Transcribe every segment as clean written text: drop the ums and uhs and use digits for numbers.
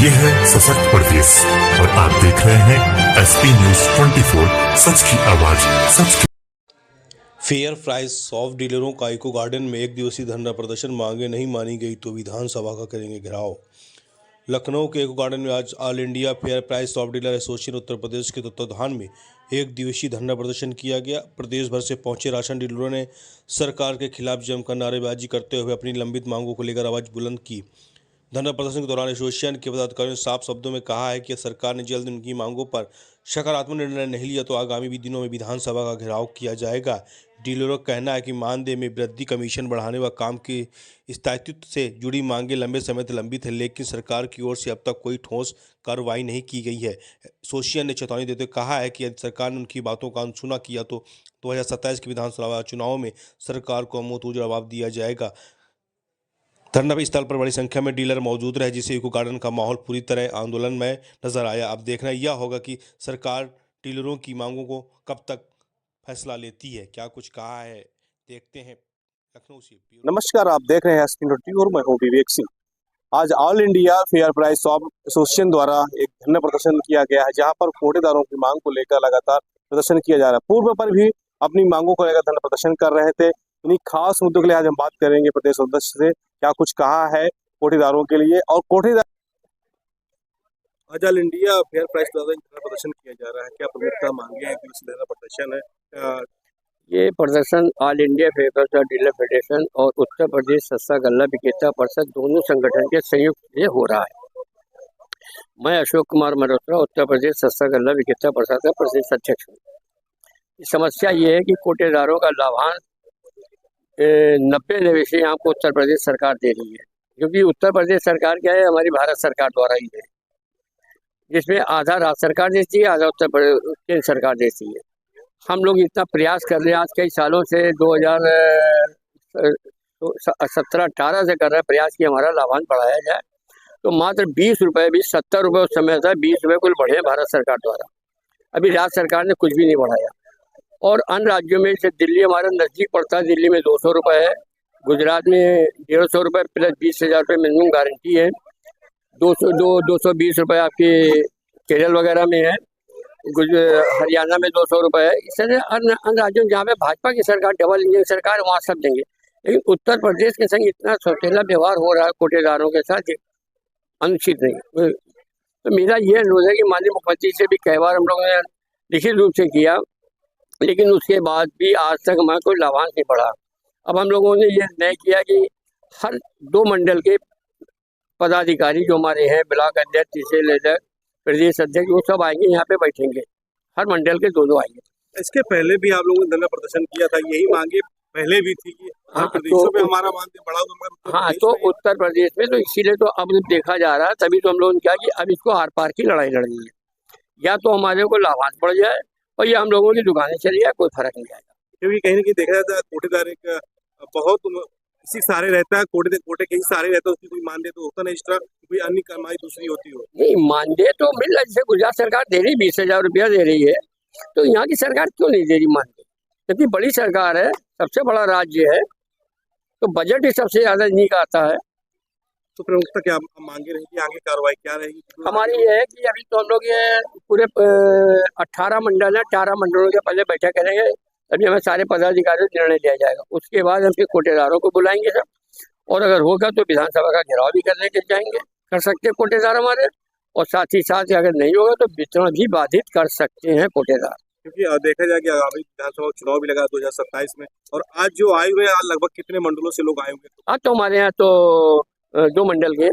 ये है सशक्त प्रदेश और आप देख रहे हैं एसपी न्यूज 24, सच की आवाज, सच की। फेयर प्राइस सॉफ्ट डीलरों का इको गार्डन में एक दिवसीय धरना प्रदर्शन, मांगे नहीं मानी गई तो विधानसभा का करेंगे घेराव। लखनऊ के इको गार्डन में आज all India fair price soft dealer association Uttar Pradesh के तत्वाधान में एक दिवसीय धरना प्रदर्शन किया गया। प्रदेश भर से पहुंचे राशन डीलरों ने सरकार के खिलाफ जमकर नारेबाजी करते हुए अपनी लंबित मांगों को लेकर आवाज बुलंद की। धरना प्रदर्शन के दौरान एसोसिएशन के पदाधिकारियों ने साफ शब्दों में कहा है कि सरकार ने जल्द उनकी मांगों पर सकारात्मक निर्णय नहीं लिया तो आगामी भी दिनों में विधानसभा का घेराव किया जाएगा। डीलरों का कहना है कि मानदेय में वृद्धि, कमीशन बढ़ाने व काम के स्थायित्व से जुड़ी मांगें लंबे समय से लंबित है, लेकिन सरकार की ओर से अब तक कोई ठोस कार्रवाई नहीं की गई है। एसोसिएशन ने चेतावनी देते हुए कहा है कि यदि सरकार ने उनकी बातों का अनसुना किया तो 2027 के विधानसभा चुनाव में सरकार को मुंहतोड़ जवाब दिया जाएगा। धरना स्थल पर बड़ी संख्या में डीलर मौजूद रहे, जिससे इको गार्डन का माहौल पूरी तरह आंदोलनमय नजर आया। अब देखना यह होगा कि सरकार डीलरों की मांगों को कब तक फैसला लेती है। क्या कुछ कहा है, देखते हैं। लखनऊ से नमस्कार, आप देख रहे हैं एसपी न्यूज 24 और मैं हूं विवेक सिंह। आज all India fair price soft association द्वारा एक धरना प्रदर्शन किया गया है, जहां पर कोटेदारों की मांग को लेकर लगातार प्रदर्शन किया जा रहा है। पूर्व पर भी अपनी मांगों को लेकर धरना प्रदर्शन कर रहे थे। इन्हीं खास मुद्दों के लिए आज हम बात करेंगे प्रदेश अध्यक्ष से, क्या कुछ कहा है कोटेदारों के लिए। और कोटेदार आज ऑल इंडिया फेयर प्राइस द्वारा धरना प्रदर्शन किया जा रहा है, क्या प्रमुखता मांगे हैं? धरना प्रदर्शन है, ये प्रदर्शन all India fair price dealer federation और उत्तर प्रदेश सस्ता गल्ला विक्रेता परिषद दोनों संगठन के संयुक्त से हो रहा है। मैं अशोक कुमार मल्होत्रा, उत्तर प्रदेश सस्ता गल्ला विक्रेता परिषद का प्रदेश अध्यक्ष हूँ। समस्या ये है कि कोटेदारों का लाभांश 90 निवेशी आपको उत्तर प्रदेश सरकार दे रही है, क्योंकि उत्तर प्रदेश सरकार क्या है, हमारी भारत सरकार द्वारा ही है, जिसमें आधा राज्य सरकार देती है, आधा उत्तर प्रदेश केंद्र सरकार देती है। हम लोग इतना प्रयास कर रहे हैं, आज कई सालों से 2017-18 से कर रहे हैं प्रयास कि हमारा लाभांश बढ़ाया जाए, तो मात्र 20 रुपये, भी 70 रुपये उस समय था, 20 रुपये कुल बढ़े भारत सरकार द्वारा। अभी राज्य सरकार ने कुछ भी नहीं बढ़ाया। और अन्य राज्यों में जैसे दिल्ली हमारा नज़दीक पड़ता है, दिल्ली में 200 रुपये है, गुजरात में 150 रुपये प्लस 20,000 रुपये मिनिमम गारंटी है, 220 रुपये आपके केरल वगैरह में है, हरियाणा में 200 रुपये है। इस तरह अन्य राज्यों जहाँ पे भाजपा की सरकार, डबल इंजन सरकार, वहाँ सब देंगे। लेकिन उत्तर प्रदेश के संग इतना सौतेला व्यवहार हो रहा है कोटेदारों के साथ, अनुचित नहीं। तो मेरा ये अनुरोध है कि माननीय मुख्यमंत्री से भी कई बार हम लोगों ने लिखित रूप से किया, लेकिन उसके बाद भी आज तक हमारा कोई लाभांश नहीं बढ़ा। अब हम लोगों ने ये निर्णय किया कि हर 2 मंडल के पदाधिकारी जो हमारे हैं, ब्लॉक अध्यक्ष से लेकर प्रदेश अध्यक्ष, वो सब आएंगे, यहाँ पे बैठेंगे, हर मंडल के 2 आएंगे। इसके पहले भी आप लोगों ने धरना प्रदर्शन किया था, यही मांगे पहले भी थी कि प्रदेशों में हमारा मांग बढ़ा। हाँ, तो उत्तर प्रदेश में तो इसीलिए तो अब देखा जा रहा है, तभी तो हम लोगों ने क्या कि अब इसको आर पार की लड़ाई लड़नी है, या तो हमारे को लाभांश बढ़ जाए और या हम लोगों की दुकानें चली जाए, कोई फर्क नहीं आएगा। क्योंकि कहीं ना कहीं देखा जाता है कोटेदार एक बहुत इसी सारे रहता है, कोटे कहीं सारे रहता है, उसकी कोई मानदेय तो होता नहीं, एक्स्ट्रा कोई अन्य कमाई दूसरी होती हो। नहीं, मानदेय तो मिल रहा है, जैसे गुजरात सरकार दे रही 20,000 रुपया दे रही है, तो यहाँ की सरकार क्यों नहीं दे रही मानदेय? क्योंकि बड़ी सरकार है, सबसे बड़ा राज्य है, तो बजट ही सबसे ज्यादा इन्हीं का आता है। तो प्रमुखता क्या मांगे रहेगी, आगे कार्रवाई क्या रहेगी? हमारी ये है कि अभी तो हम लोग ये पूरे 18 मंडल है, 18 मंडलों के पहले बैठक करेंगे, तभी हमें सारे पदाधिकारियों को निर्णय लिया जाएगा। उसके बाद हम फिर कोटेदारों को बुलाएंगे सब, और अगर होगा तो विधानसभा का घेराव भी करने के जाएंगे, कर सकते हैं कोटेदार हमारे, और साथ ही साथ अगर नहीं होगा तो वितरण भी बाधित कर सकते हैं कोटेदार। क्योंकि देखा जाए कि आगामी विधानसभा चुनाव भी लगा 2027 में, और आज जो आए हुए लगभग कितने मंडलों से लोग आए हुए? आज तो हमारे यहाँ तो 2 मंडल के,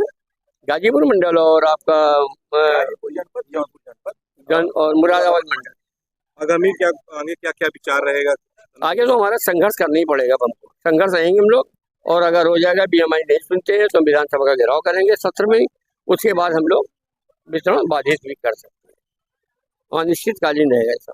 गाजीपुर मंडल और आपका जनपद और मुरादाबाद मंडल। आगामी आगे क्या विचार रहेगा? आगे तो हमारा संघर्ष करना ही पड़ेगा, हमको संघर्ष रहेंगे हम लोग, और अगर हो जाएगा BMI नहीं सुनते हैं तो विधानसभा का घेराव करेंगे सत्र में, उसके बाद हम लोग वितरण बाधित भी कर सकते हैं, अनिश्चितकालीन रहेगा सब।